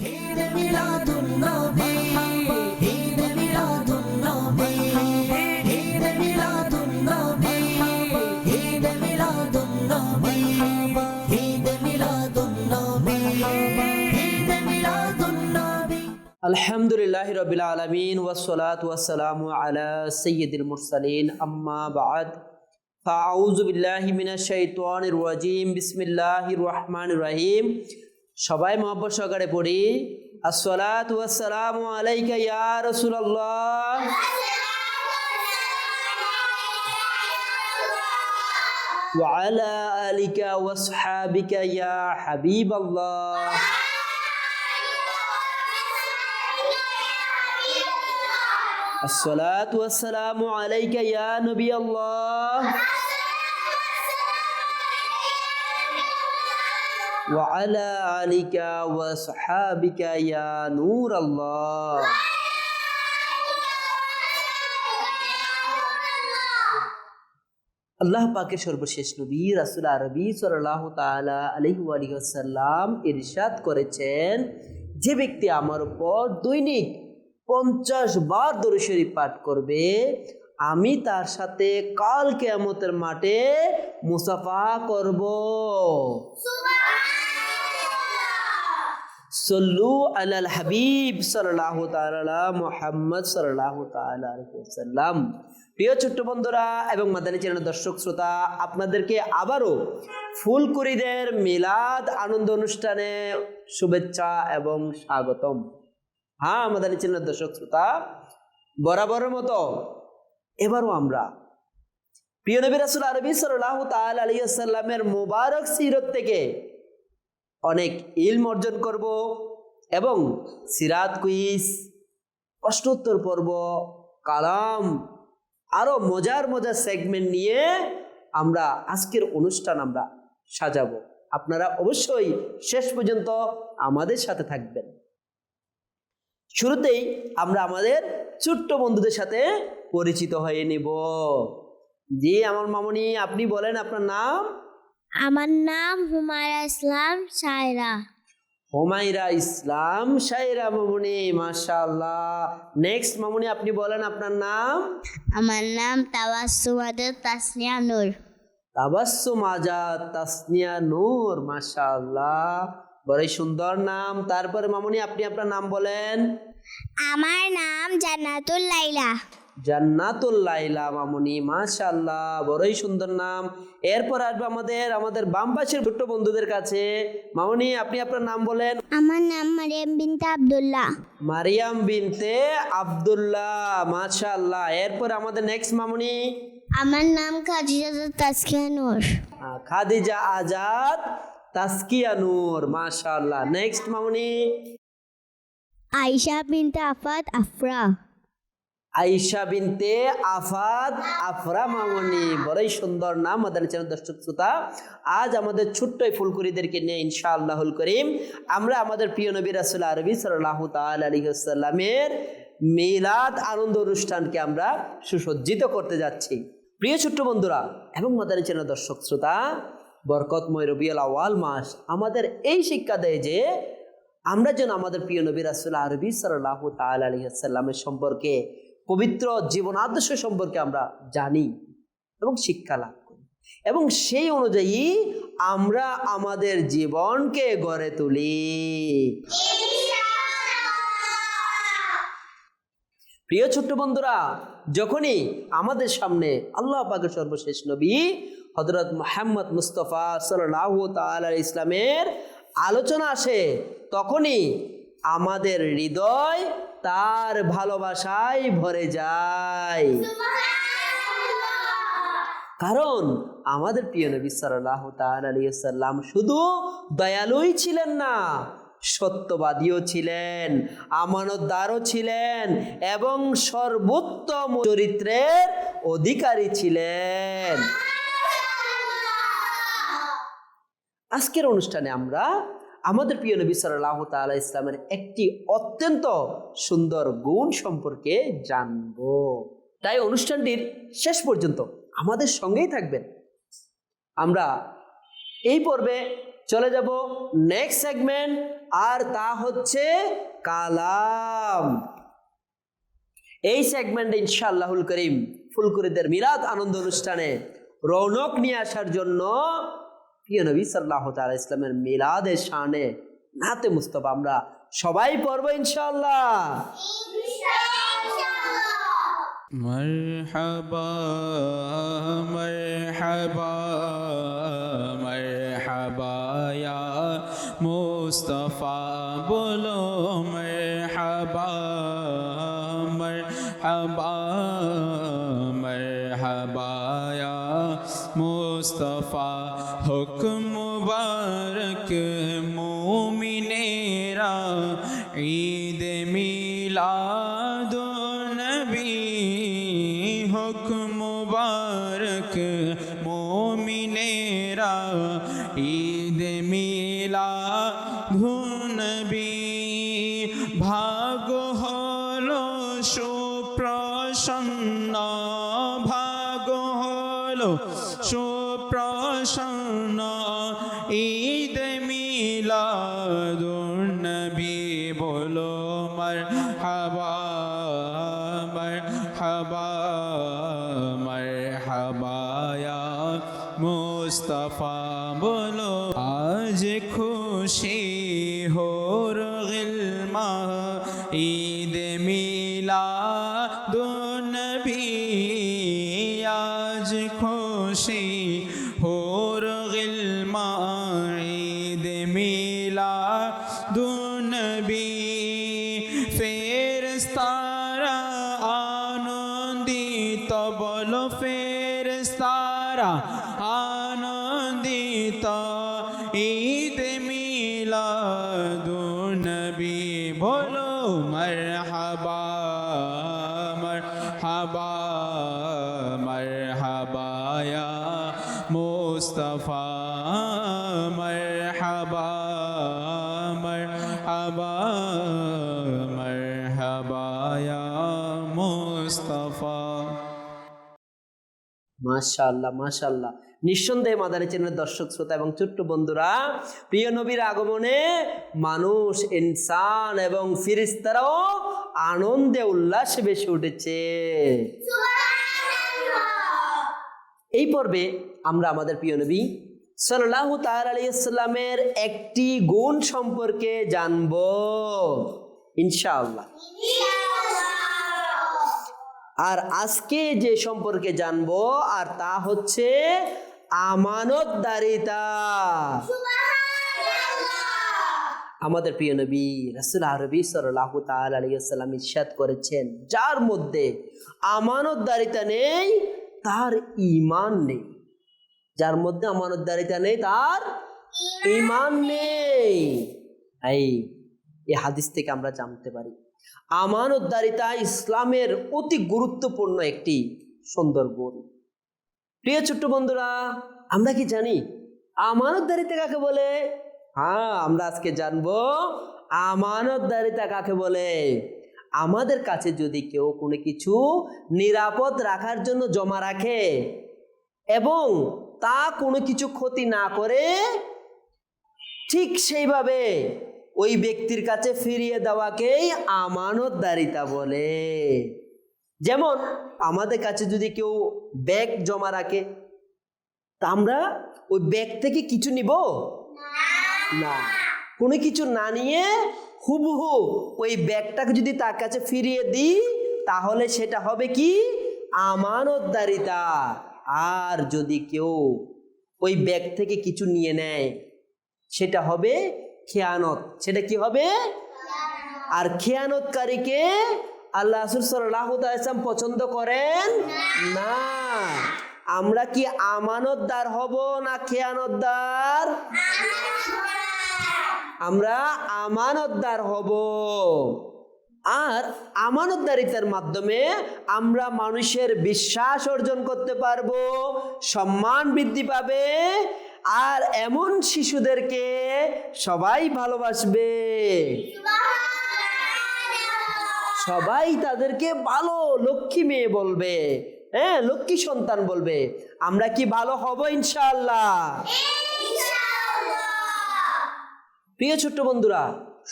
ঈদ মিলাদুন নবী, ঈদ মিলাদুন নবী, ঈদ মিলাদুন নবী, ঈদ মিলাদুন নবী, ঈদ মিলাদুন নবী, ঈদ মিলাদুন নবী। আলহামদুলিল্লাহি রাব্বিল আলামিন ওয়াসসালাতু ওয়াসসালামু আলা সাইয়্যিদিল মুরসালিন আম্মা বা'দ ফাআউযু বিল্লাহি মিনাশ শাইতানির রাজীম বিসমিল্লাহির রহমানির রহিম। সবাই মহব্বত সহকারে পড়ি, আসসালাতু ওয়াসসালামু আলাইকা ইয়া রাসূলুল্লাহ ওয়া আলা আলিকা ওয়া আসহাবিকা ইয়া হাবিবাল্লাহ। الصلاة والسلام عليك يا نبي الله وعلى آلك وصحابك يا نور الله। আল্লাহ পাকের সর্বশেষ নবী রাসূল আরবি সাল্লাল্লাহু তাআলা আলাইহি ওয়া সাল্লাম ইরশাদ করেছেন, যে ব্যক্তি আমার উপর দৈনিক 50 বার দরুদ শরীফ পাঠ করবে, আমি তার সাথে কাল কিয়ামতের মাঠে মুসাফাহা করব। সল্লু আলাল হাবিব সাল্লাল্লাহু তাআলা মুহাম্মদ সাল্লাল্লাহু তাআলা আলাইহি ওয়াসাল্লাম। প্রিয় ছোট্ট বন্ধুরা এবং মাদানী চ্যানেলের দর্শক শ্রোতা, আপনাদেরকে আবারও ফুলকুড়িদের মিলাদ আনন্দ অনুষ্ঠানে শুভেচ্ছা এবং স্বাগতম। হ্যাঁ, মাদানী চ্যানেলের দর্শক শ্রোতা, বরাবরের মতো এবারও আমরা প্রিয় নবী রাসূল আরবি সাল্লাল্লাহু তাআলা আলাইহি ওয়াসাল্লামের মুবারক সিরত থেকে অনেক ইলম অর্জন করব এবং সিরাত কুইজ, প্রশ্নোত্তর পর্ব, কালাম, আরো মজার মজার সেগমেন্ট নিয়ে আমরা আজকের অনুষ্ঠান আমরা সাজাবো। আপনারা অবশ্যই শেষ পর্যন্ত আমাদের সাথে থাকবেন। শুরুতেই আমরা আমাদের ছোট্ট বন্ধুদের সাথে পরিচিত হয়ে নিব। জি আমার মামুনি, আপনি বলেন আপনার নাম। আমার নাম হুমায়রা ইসলাম সায়রা। হুমায়রা ইসলাম সায়রা মামুনি, মাশাআল্লাহ। নেক্সট মামুনি, আপনি বলেন আপনার নাম। আমার নাম তাবাসসুম আজাদ তাসনিয়া নূর। তাবাসসুম আজাদ তাসনিয়া নূর, মাশাআল্লাহ, বড়ই সুন্দর নাম। তারপরে মামুনি, আপনি আপনার নাম বলেন। আমার নাম জান্নাতুল লাইলা। জান্নাতুল লাইলা মামুনি, মাশাআল্লাহ, বড়ই সুন্দর নাম। এরপর আসবে আমাদের বাম পাশের ছোট্ট বন্ধুদের কাছে। মামুনি, আপনি আপনার নাম বলেন। আমার নাম মারিয়াম বিনতে আব্দুল্লাহ। মারিয়াম বিনতে আব্দুল্লাহ, মাশাআল্লাহ। এরপর আমাদের নেক্সট মামুনি। আমার নাম খাদিজা তাসকিয়া নূর। খাদিজা আজাদ তাসকিয়া নূর, মাশাআল্লাহ। নেক্সট মামুনি। আয়েশা বিনতে আফাদ আফরা। আয়েশা বিনতে আফাদ আফরা মামুনি, বড়ই সুন্দর নাম। মাদানী চ্যানেল দর্শক শ্রোতা, আজ আমাদের ছোট্ট ফুলকুড়িদেরকে নিয়ে ইনশাআল্লাহুল করিম আমরা আমাদের প্রিয় নবী রাসূল আরবি সাল্লাল্লাহু তাআলা আলাইহি ওয়াসাল্লামের মিলাদ আনন্দ অনুষ্ঠানকে আমরা সুসজ্জিত করতে যাচ্ছি। প্রিয় ছোট্ট বন্ধুরা এবং মাদানী চ্যানেল দর্শক শ্রোতা, বরকতময় রবিউল আউয়াল মাস আমাদের এই শিক্ষা দেয় যে আমরা যেন আমাদের প্রিয় নবী রাসূল আরবি সাল্লাল্লাহু তাআলা আলাইহি ওয়াসাল্লামের সম্পর্কে, পবিত্র জীবন আদর্শ সম্পর্কে আমরা জানি এবং শিক্ষা লাভ করি এবং সেই অনুযায়ী আমরা আমাদের জীবনকে গড়ে তুলি। প্রিয় ছোট্ট বন্ধুরা, যখনই আমাদের সামনে আল্লাহ পাকের সর্বশেষ নবী হযরত মুহাম্মদ মুস্তাফা সাল্লাল্লাহু তাআলা আলাইহি ইসলামের আলোচনা আসে, তখনই আমাদের হৃদয় তার ভালোবাসায় ভরে যায়। কারণ আমাদের প্রিয় নবী সাল্লাল্লাহু তাআলা আলাইহি ওয়াসাল্লাম শুধু দয়ালুই ছিলেন না, সত্যবাদীও ছিলেন, আমানতদারও ছিলেন এবং সর্বোত্তম চরিত্রের অধিকারী ছিলেন। আজকের অনুষ্ঠানে আমরা আমাদের প্রিয় নবী সাল্লাল্লাহু তাআলা ইসলামের একটি অত্যন্ত সুন্দর গুণ সম্পর্কে জানব। তাই অনুষ্ঠানটির শেষ পর্যন্ত আমাদের সঙ্গেই থাকবেন। আমরা এই পর্বে চলে যাব নেক্সট সেগমেন্ট, আর তা হচ্ছে কালাম। এই সেগমেন্টে ইনশাআল্লাহুল করিম ফুলকুরিদের মিলাদ আনন্দ অনুষ্ঠানে রৌনক নিয়ে আসার জন্য প্রিয় নবী সাল্লাল্লাহু তাআলা ইসলামের মিলাদের শানে নাতে মুস্তাফা আমরা সবাই পড়ব ইনশাআল্লাহ। مرحبا مرحبا مرحبا या मुस्तफ़ा बोलो मरहबा मरहबा मरहबा या मुस्तफ़ा हुक्म मुबारक मोमिनेरा ईद मिलादुन्नबी हुक्म मुबारक मोमिनेरा ईद मिलादुन्नबी भाग हलो सुप्रसन्न भाग हलो सुप्रसन्न ईद मिलादुन्नबी बोलो मरहबा मरहबा मरहबा या मुस्तफ़ा बोलो आज खुशी हो गिल्मा ईद मिलादुन्नबी आज खुशी हो गिल्मा ईद मिलादुन्नबी फेरेस्तारा आनंदित बोलो फेरेस्तारा आनंदित ईद मिलादुन्नबी बोलो मरहबा मरहबा मरहबा या मुस्तफ़ा मरहबा मरहबा मरहबा या मुस्तफ़ा। মাশাআল্লাহ মাশাআল্লাহ। নিঃসন্দেহে মাদানী চ্যানেলের দর্শক শ্রোতা এবং ছোট্ট বন্ধুরা, প্রিয় নবীর আগমনে মানুষ, ইনসান এবং ফেরেশতারাও আনন্দে উল্লাসে ভেসে উঠেছে। এই পর্বে আমরা আমাদের প্রিয় নবী সাল্লাল্লাহু তাআলা আলাইহি ওয়াসাল্লামের একটি গুণ সম্পর্কে জানব ইনশাআল্লাহ। আর আজকে যে সম্পর্কে জানবো আর তা হচ্ছে আমানতদারিতা। আমাদের প্রিয় নবী রাসূল আরবি সাল্লাল্লাহু তাআলা আলাইহি ওয়াসাল্লাম ইরশাদ করেছেন, যার মধ্যে আমানতদারিতা নেই তার ঈমান নেই। যার মধ্যে আমানতদারিতা নেই তার ঈমান নেই। এই হাদিস থেকে আমরা জানতে পারি আমানতদারিতা ইসলামের অতি গুরুত্বপূর্ণ একটি সুন্দর গুণ। প্রিয় ছোট্ট বন্ধুরা, আমরা কি জানি আমানতদারিতা কাকে বলে? হ্যাঁ, আমরা আজকে জানবো আমানতদারিতা কাকে বলে। আমাদের কাছে যদি কেউ কোনো কিছু নিরাপদ রাখার জন্য জমা রাখে এবং তা কোনো কিছু ক্ষতি না করে ঠিক সেইভাবে ওই ব্যক্তির কাছে ফিরিয়ে দেওয়াকেই আমানতদারিতা বলে। যেমন আমাদের কাছে যদি কেউ ব্যাগ জমা রাখে, তা আমরা ওই ব্যাগ থেকে কিছু নিব না, কোনো কিছু না নিয়ে হুবহু ওই ব্যাগটাকে যদি তার কাছে ফিরিয়ে দিই তাহলে সেটা হবে কি? আমানতদারিতা। আর যদি কেউ ওই ব্যাগ থেকে কিছু নিয়ে নেয় সেটা হবে খেয়ানত। সেটা কি হবে? আর খেয়ানতকারীকে আল্লাহ রাসূল সাল্লাল্লাহু আলাইহি ওয়াসাল্লাম পছন্দ করেন না। আমরা কি আমানতদার হব না খেয়ানতদার? আমরা আমানতদার হব। আর আমানতদারিতার মাধ্যমে আমরা মানুষের বিশ্বাস অর্জন করতে পারবো, সম্মান বৃদ্ধি পাবে, আর এমন শিশুদেরকে সবাই ভালোবাসবে, সবাই তাদেরকে ভালো লক্ষ্মী মেয়ে বলবে, হ্যাঁ, লক্ষ্মী সন্তান বলবে। আমরা কি ভালো হব ইনশাআল্লাহ? প্রিয় ছোট্ট বন্ধুরা,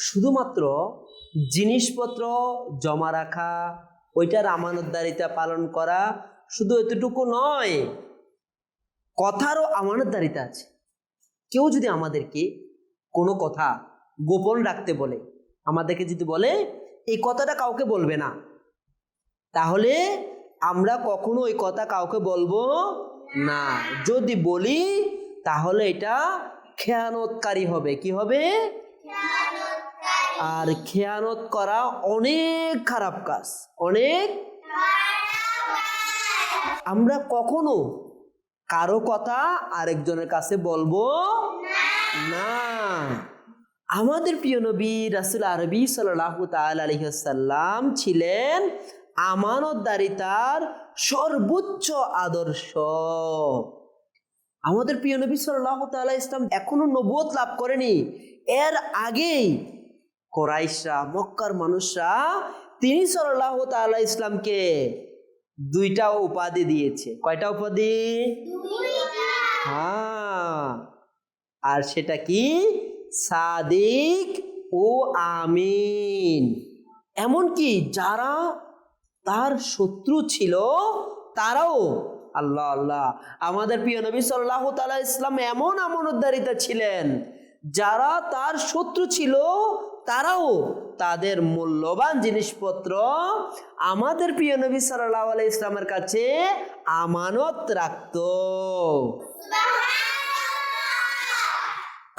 শুধুমাত্র জিনিসপত্র জমা রাখা, ওইটার আমানতদারিতা পালন করা শুধু এতটুকু নয়, কথারও আমানতদারিতা আছে। কেউ যদি আমাদেরকে কোনো কথা গোপন রাখতে বলে, আমাদেরকে যদি বলে এই কথাটা কাউকে বলবে না, তাহলে আমরা কখনো ওই কথা কাউকে বলবো না। যদি বলি তাহলে এটা খেয়ানতকারী হবে। কি হবে? আর খেয়ানত করা অনেক খারাপ কাজ, অনেক। আমরা কখনো কারো কথা আরেকজনের কাছে বলবো না। আমাদের প্রিয় নবী রাসূল আরবি সাল্লাল্লাহু তাআলা আলাইহি ওয়াসাল্লাম ছিলেন আমানতদারিতার সর্বোচ্চ আদর্শ। আমাদের প্রিয় নবী সাল্লাল্লাহু তাআলা ইসলাম এখনো নবুয়ত লাভ করেনি, এর আগেই কুরাইশরা, মক্কার মানুষরা তিনি সাল্লাল্লাহু তাআলা ইসলামকে 2টা উপাধি দিয়েছে। কয়টা উপাধি? 2টা। হ্যাঁ, আর সেটা কি? সাদিক ও আমিন। এমনকি যারা তার শত্রু ছিল তারাও, আল্লাহ আল্লাহ, আমাদের প্রিয় নবী সাল্লাল্লাহু তাআলা ইসলাম এমন আমানতদারিতা ছিলেন, যারা তার শত্রু ছিল তারাও তাদের মূল্যবান জিনিসপত্র আমাদের প্রিয় নবী সাল্লাল্লাহু আলাইহি ইসলামের কাছে আমানত রাখত।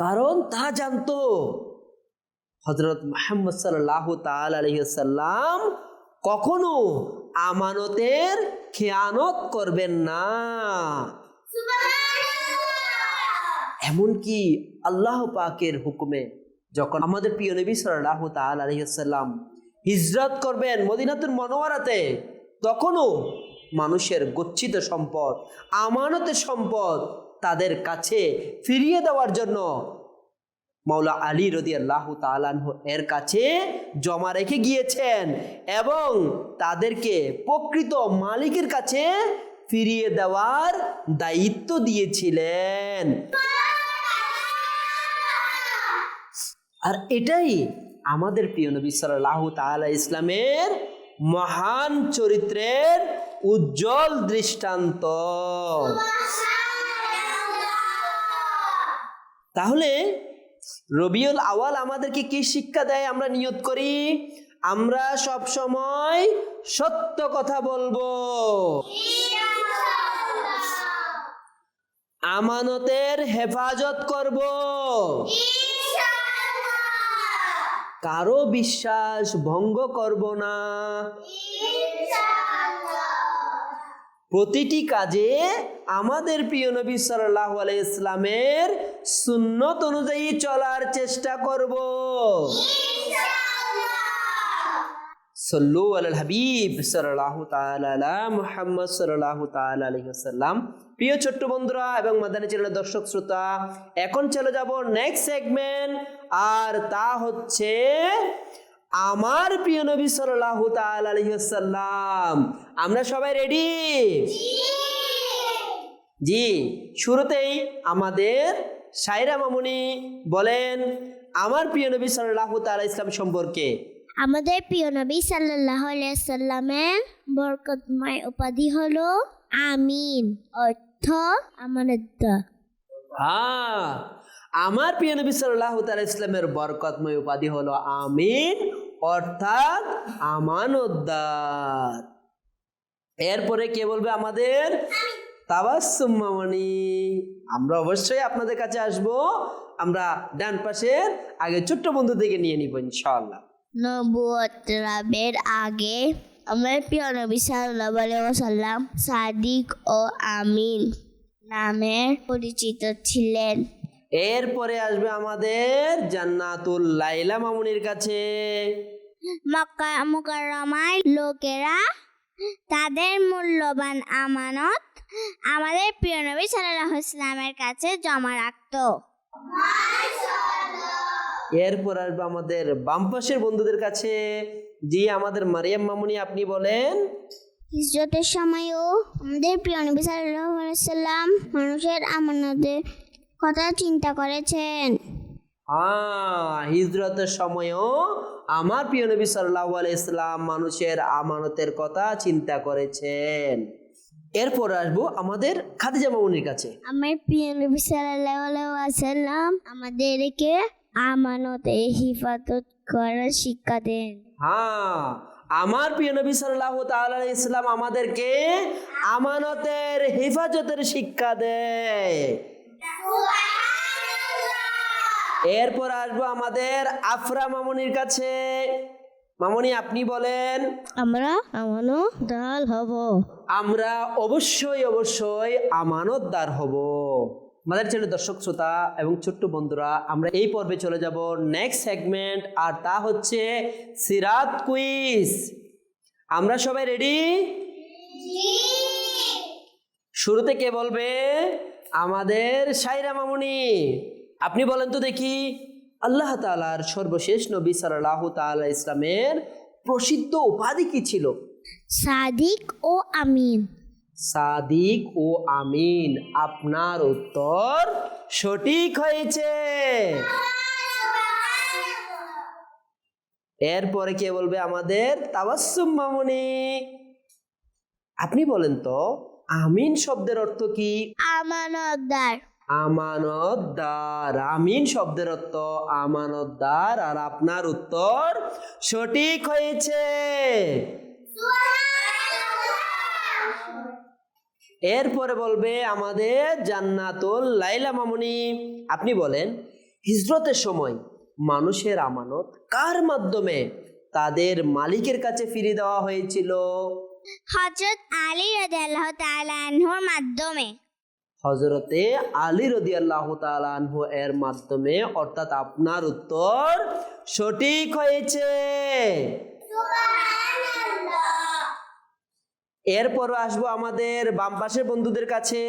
কারণ তারা জানতো হযরত মুহাম্মদ সাল্লাল্লাহু তাআলা আলাইহি ওয়াসাল্লাম কখনো আমানতের খেয়ানত করবেন না। এমনকি আল্লাহ পাকের হুকুমে যখন আমাদের প্রিয় নবী সাল্লাল্লাহু তাআলা আলাইহি ওয়াসাল্লাম হিজরত করবেন মদিনাতুল মুনাওয়ারাতে, তখনও মানুষের গচ্ছিত সম্পদ, আমানতের সম্পদ তাদের কাছে ফিরিয়ে দেওয়ার জন্য মাওলা আলী রাদিয়াল্লাহু তাআলা আনহু এর কাছে জমা রেখে গিয়েছেন এবং তাদেরকে প্রকৃত মালিকের কাছে ফিরিয়ে দেওয়ার দায়িত্ব দিয়েছিলেন। আর এটাই আমাদের প্রিয় নবী সাল্লাল্লাহু তাআলা ইসলামের মহান চরিত্রের উজ্জ্বল দৃষ্টান্ত। তাহলে রবিউল আওয়াল আমাদেরকে কি শিক্ষা দেয়? আমরা নিয়ত করি আমরা সব সময় সত্য কথা বলবো, আমানতের হেফাজত করব, কারো বিশ্বাস ভঙ্গ করব না, প্রতিটি কাজে আমাদের প্রিয় নবী সাল্লাল্লাহু আলাইহি ইসলামের সুন্নত অনুযায়ী চলার চেষ্টা করব। সাল্লু আলাল হাবিব সাল্লাল্লাহু তাআলা আলা মুহাম্মদ সাল্লাল্লাহু তাআলা আলাইহি ওয়াসাল্লাম। প্রিয় ছোট্ট বন্ধুরা এবং মাদানী চ্যানেলের দর্শক শ্রোতা, এখন চলে যাব নেক্সট সেগমেন্ট, আর তা হচ্ছে আমার প্রিয় নবী সাল্লাল্লাহু তাআলা আলাইহি ওয়াসাল্লাম। আমরা সবাই রেডি? জি। শুরুতেই আমাদের সাইরা মামুনি বলেন আমার প্রিয় নবী সাল্লাল্লাহু তাআলা ইসলাম সম্পর্কে। আমাদের প্রিয় নবী সাল্লাল্লাহু আলাইহি ওয়াসাল্লামের বরকতময় উপাধি হলো আমিন, অর্থ আমানতদার। হ্যাঁ, আমার প্রিয় নবী সাল্লাল্লাহু তাআলা ইসলামের বরকতময় উপাধি হলো আমিন, অর্থাৎ আমানতদার। এরপরে কে বলবে? আমাদের তাবাসসুম মামনি। আমরা অবশ্যই আপনাদের কাছে আসব। আমরা ডান পাশের আগে ছোট্ট বন্ধু থেকে নিয়ে নিব ইনশাআল্লাহ। নবুয়ত লাভের আগে আমার প্রিয় নবী সাল্লাল্লাহু আলাইহি ওয়াসাল্লাম সাদিক ও আমিন নামে পরিচিত ছিলেন। এরপরে আসবে আমাদের জান্নাতুল লাইলা মামুনির কাছে। মক্কা মুকাররমায় লোকেরা তাদের মূল্যবান আমানত আমাদের প্রিয় নবী সাল্লাল্লাহু আলাইহি ওয়াসাল্লামের কাছে জমা রাখত। এরপর আসবে আমাদের বাম পাশের বন্ধুদের কাছে। জি, আমাদের মারিয়াম মামুনি, আপনি বলেন। হিজরতের সময়ও আমাদের প্রিয় নবী সাল্লাল্লাহু আলাইহি ওয়াসাল্লাম মানুষের আমানতের কথা চিন্তা করেছেন। হিজরতের সময়ও আমার প্রিয় নবী সাল্লাল্লাহু আলাইহি সাল্লাম মানুষের আমানতের কথা চিন্তা করেছেন। এরপর আসবো আমাদের খাদিজা মামুনির কাছে। আমার প্রিয় নবী সাল্লাল্লাহু আলাইহি ওয়াসাল্লাম আমাদেরকে আমানতে হিফাজত করার শিক্ষা দেন। আমার প্রিয় নবী সাল্লাল্লাহু তাআলা আলাইহি সাল্লাম আমাদেরকে আমানতের হেফাজতের শিক্ষা দেয়। এরপর আসবো আমাদের আফরা মামুনির কাছে। মামুনি আপনি বলেন। আমরা আমানতদার হব। আমরা অবশ্যই আমানতদার হব। আমাদের চ্যানেলের দর্শক শ্রোতা এবং ছোট্ট বন্ধুরা, আমরা এই পর্বে চলে যাব নেক্সট সেগমেন্ট, আর তা হচ্ছে সিরাত কুইজ। আমরা সবাই রেডি? শুরুতে কে বলবে? আমাদের সাইরা মামুনি। আপনি বলেন তো দেখি, আল্লাহ তাআলার সর্বশেষ নবী সাল্লাল্লাহু তাআলা ইসলামের প্রসিদ্ধ উপাধি কি ছিল? সাদিক ও আমিন। সাদিক ও আমিন। আপনার উত্তর সঠিক হয়েছে। এরপরে কে বলবে? আমাদের তাবাসসুম মামুনি। আপনি বলেন তো, আমিন শব্দের অর্থ কি? আমানতদার। আমানতদার। আমিন শব্দের অর্থ আমানতদার, আর আপনার উত্তর সঠিক হয়েছে। এরপরে বলবে আমাদের জান্নাতুল লাইলা মামুনি। আপনি বলেন, হিজরতের সময় মানুষের আমানত কার মাধ্যমে তাদের মালিকের কাছে ফিরিয়ে দেওয়া হয়েছিল? হযরত আলী রাদিয়াল্লাহু তাআলা আনহুর মাধ্যমে। হযরতে আলী রাদিয়াল্লাহু তাআলা আনহু এর মাধ্যমে, অর্থাৎ আপনার উত্তর সঠিক হয়েছে। এরপর আসবো আমাদের বাম পাশের বন্ধুদের কাছে।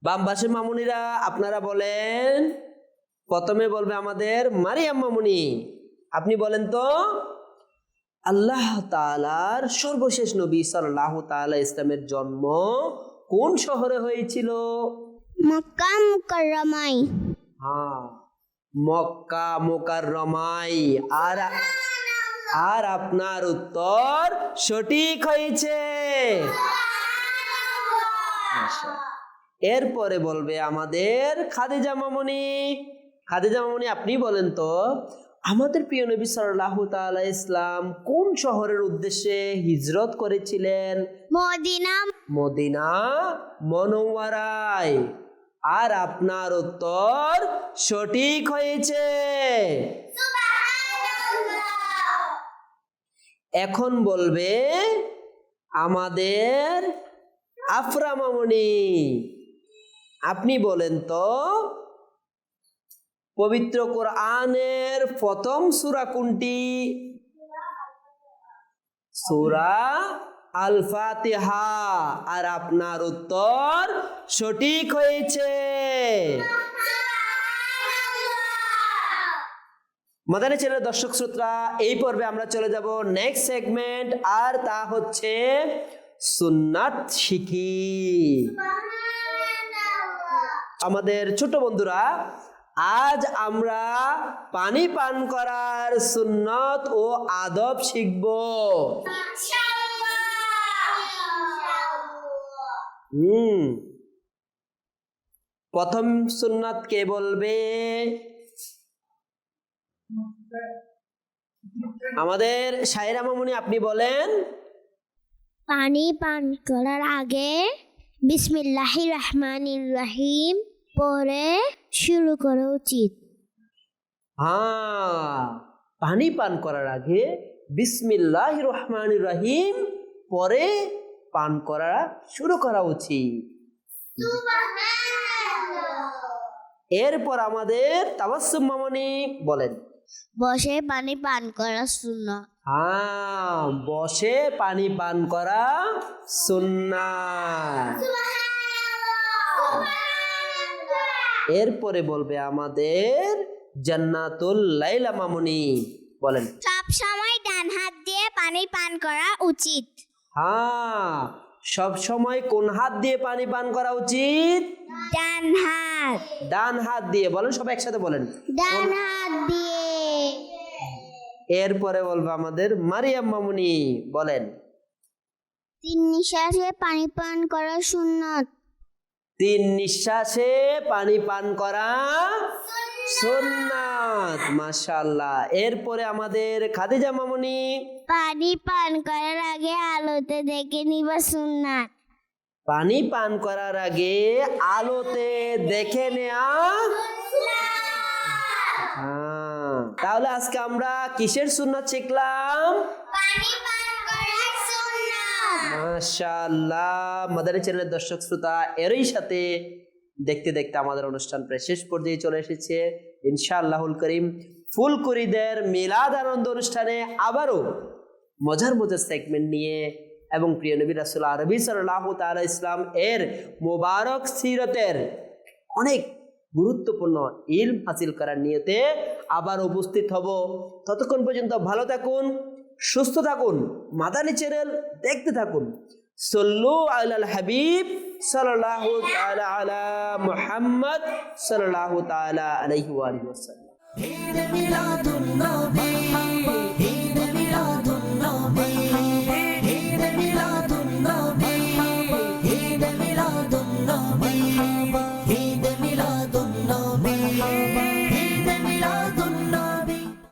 বাম পাশের মামুনিরা আপনারা বলেন। প্রথমে বলবে আমাদের মারিয়াম মামুনি। আপনি বলেন তো, আল্লাহ তাআলার সর্বশেষ নবী সাল্লাল্লাহু তাআলা ইসলামের জন্ম কোন শহরে হয়েছিল? মক্কা মুকাররমায়। মক্কা মুকাররমায়। আর আপনার উত্তর সঠিক হয়েছে। এরপরে বলবে আমাদের খাদিজা মামুনি। খাদিজা মামুনি আপনি বলেন তো, আমাদের প্রিয় নবী সাল্লাল্লাহু তাআলা ইসলাম কোন শহরের উদ্দেশ্যে হিজরত করেছিলেন? মদিনা। মদিনা মুনাওয়ারায়। আর আপনার উত্তর সঠিক হয়েছে। এখন বলবে আমাদের আফরা মামুনি। আপনি বলেন তো, পবিত্র কোরআনের প্রথম সূরা কোনটি? সূরা আল ফাতিহা। আর আপনার উত্তর সঠিক হয়েছে। মাদানী চ্যানেলের দর্শক শ্রোতা, এই পর্বে আমরা চলে যাব নেক্সট সেগমেন্ট, আর তা হচ্ছে সুন্নাত শিখি। আমাদের ছোট বন্ধুরা, আজ আমরা পানি পান করার সুন্নত ও আদব শিখব। প্রথম সুন্নাত কে বলবে? আমাদের সাইরা মামুনি আপনি বলেন। পানি পান করার আগে বিসমিল্লাহির রহমানির রহিম পরে শুরু করা উচিত। পানি পান করার আগে বিসমিল্লাহির রহমানির রহিম পরে পান করা শুরু করা উচিত। এরপর আমাদের তাবাসসুম মামুনি বলেন। বসে পানি পান করা সুন্নাত। বসে পানি পান করা সুন্নাত। এরপরে বলবে আমাদের জান্নাতুল লাইলা মামুনি। বলেন। সব সময় ডান হাত দিয়ে পানি পান করা উচিত। সব সময় কোন হাত দিয়ে পানি পান করা উচিত? ডান হাত। ডান হাত দিয়ে। বলেন সবাই একসাথে বলেন। ডান হাত দিয়ে। এরপরে বলবো আমাদের মারিয়াম মামুনি, বলেন। 3 নিঃশ্বাসে পানি পান করা সুন্নত। 3 নিঃশ্বাসে পানি পান করা সুন্নাত। মাশাআল্লাহ। এরপরে আমাদের খাদিজা মামুনি, পানি পান করার আগে আলোতে দেখে নিবা সুন্নাত। পানি পান করার আগে আলোতে দেখে নেয়া। তাহলে আজকে আমরা কিসের সুন্নাত শিখলাম? পানি পান করার সুন্নাত। মাশাআল্লাহ। মাদানী চ্যানেলের দর্শক শ্রোতা, এরই সাথে দেখতে দেখতে আমাদের অনুষ্ঠান প্রায় শেষ পর্যায়ে চলে এসেছে। ইনশাআল্লাহুল করিম ফুলকুরিদের মিলাদ আনন্দ অনুষ্ঠানে আবারও মজার মজার সেগমেন্ট নিয়ে এবং প্রিয় নবী রাসূল আরবি সাল্লাল্লাহু তাআলা ইসলাম এর মোবারক সিরতের অনেক গুরুত্বপূর্ণ ইলম হাসিল করার নিয়তে আবার উপস্থিত হব। ততক্ষণ পর্যন্ত ভালো থাকুন, সুস্থ থাকুন, মাদানী চ্যানেল দেখতে থাকুন। সল্লু আলাল হাবিব সাল্লাল্লাহু তাআলা আলা মুহাম্মদ সাল্লাল্লাহু তাআলা আলাইহি ওয়া আলিহি ওয়াসাল্লাম। ঈদ মিলাদুন